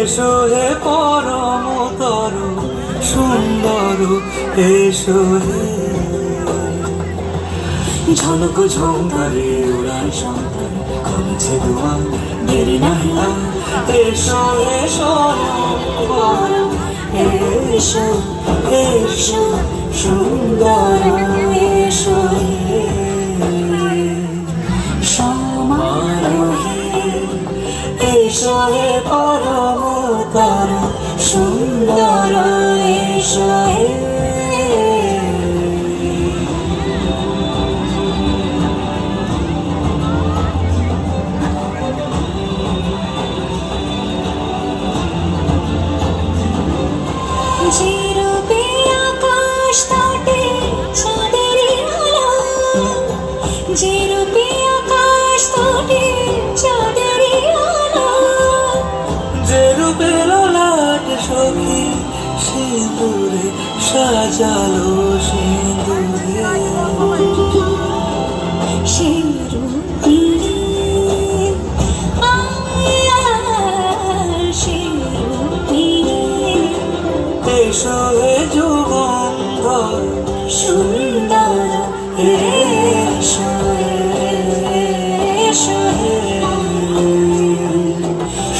এসো হে পরম তরু সুন্দর, এসো হে ঝলক ঝঙ্কারে উড়ান সন্তান করেছে দোয়া দেরি নাহি আর। এসো এসো পরম, এসো এসো সুন্দর, এসো হে সমারোহে। এসো হে পরম তরু সুন্দর, এসো হে যে রূপে আকাশ তটে চাঁদেরই আলো, যে রূপে আকাশ তটে চাঁদেরই আলো, যে রূপে ললাট সখী সিঁদুরে সাজালো সিঁদুরে। সে রূপিণী সে রূপিণী। এসো হে যুগন্ধর সুন্দর, এসো এসো হে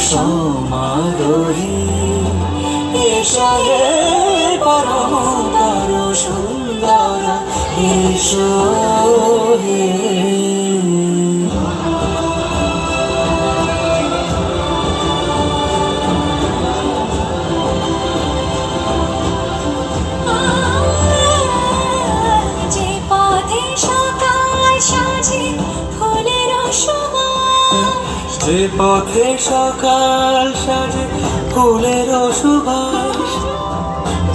সমারোহে। এসো হে পরম তরু সুন্দর, এসো হে যে পথে সকাল সাজে ফুলের সুবাস, যে পথে সকাল সাজে ফুলের সুবাস,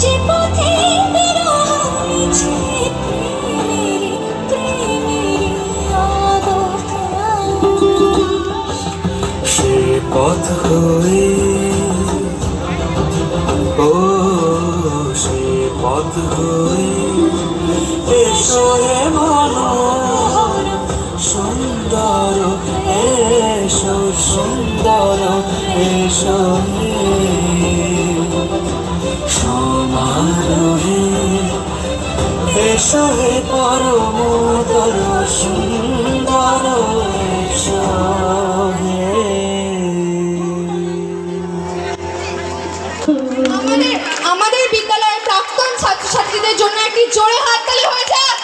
যে পথে বিরহ মিছে প্রেমের প্রেমের অবকাশ, সে পথ হয়ে ও সে পথ হয়ে। এসো হে মনোহর সুন্দর, এসো সুন্দর, এসো হে সমারোহে। এসো হে পরম তরু সুন্দর, এসো হে। আমাদের বিদ্যালয়ের প্রাক্তন ছাত্রছাত্রীদের জন্য একটি জোরে হাততালি হয়ে যাক।